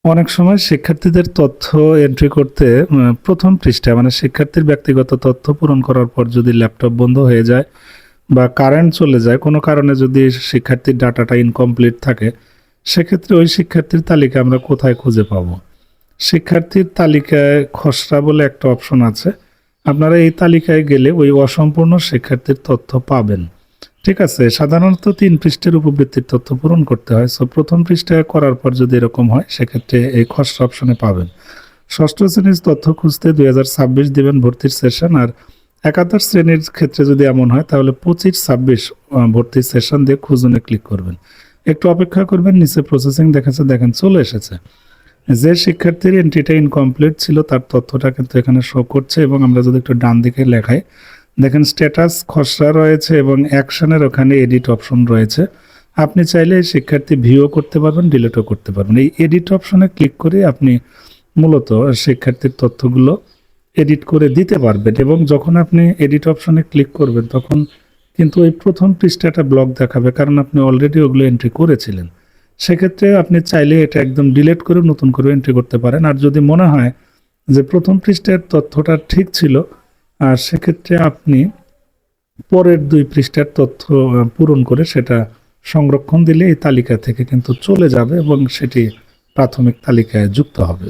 অনেক সময় শিক্ষার্থীদের তথ্য এন্ট্রি করতে প্রথম পৃষ্ঠায় মানে শিক্ষার্থীর ব্যক্তিগত তথ্য পূরণ করার পর যদি ল্যাপটপ বন্ধ হয়ে যায় বা কারেন্ট চলে যায়, কোনো কারণে যদি শিক্ষার্থীর ডাটাটা ইনকমপ্লিট থাকে, সেক্ষেত্রে ওই শিক্ষার্থীর তালিকা আমরা কোথায় খুঁজে পাবো? শিক্ষার্থীর তালিকায় খসড়া বলে একটা অপশন আছে। আপনারা এই তালিকায় গেলে ওই অসম্পূর্ণ শিক্ষার্থীর তথ্য পাবেন। ঠিক আছে, সাধারণত 3 পৃষ্ঠার উপবৃত্তির তথ্য পূরণ করতে হয়। সো প্রথম পৃষ্ঠায় করার পর যদি এরকম হয়, সেক্ষেত্রে এই খসড়া অপশনে পাবেন। ষষ্ঠ শ্রেণীর তথ্য খুঁজতে 2026 দিবেন ভর্তির সেশন, আর একাদশ শ্রেণীর ক্ষেত্রে যদি এমন হয় তাহলে 25-26 ভর্তির সেশন দিয়ে খুঁজুনে ক্লিক করবেন। একটু অপেক্ষা করবেন, নিচে প্রসেসিং দেখাচ্ছে, দেখেন চলে এসেছে। যে শিক্ষার্থীর এন্ট্রিটা ইনকমপ্লিট ছিল তার তথ্যটা কিন্তু এখানে শো করছে, এবং আমরা যদি একটু ডান দিকে লেখাই, দেখেন স্ট্যাটাস খসড়া রয়েছে এবং অ্যাকশনের ওখানে এডিট অপশন রয়েছে। আপনি চাইলে এই শিক্ষার্থী ভিউও করতে পারবেন, ডিলিটও করতে পারবেন। এই এডিট অপশনে ক্লিক করে আপনি মূলত শিক্ষার্থীর তথ্যগুলো এডিট করে দিতে পারবেন, এবং যখন আপনি এডিট অপশনে ক্লিক করবেন তখন কিন্তু ওই প্রথম পৃষ্ঠাটা ব্লক দেখাবে, কারণ আপনি অলরেডি ওগুলো এন্ট্রি করেছিলেন। সেক্ষেত্রে আপনি চাইলে এটা একদম ডিলিট করে নতুন করে এন্ট্রি করতে পারেন। আর যদি মনে হয় যে প্রথম পৃষ্ঠার তথ্যটা ঠিক ছিল, আর সেক্ষেত্রে আপনি পরের 2 পৃষ্ঠার তথ্য পূরণ করে সেটা সংরক্ষণ দিলে এই তালিকা থেকে কিন্তু চলে যাবে এবং সেটি প্রাথমিক তালিকায় যুক্ত হবে।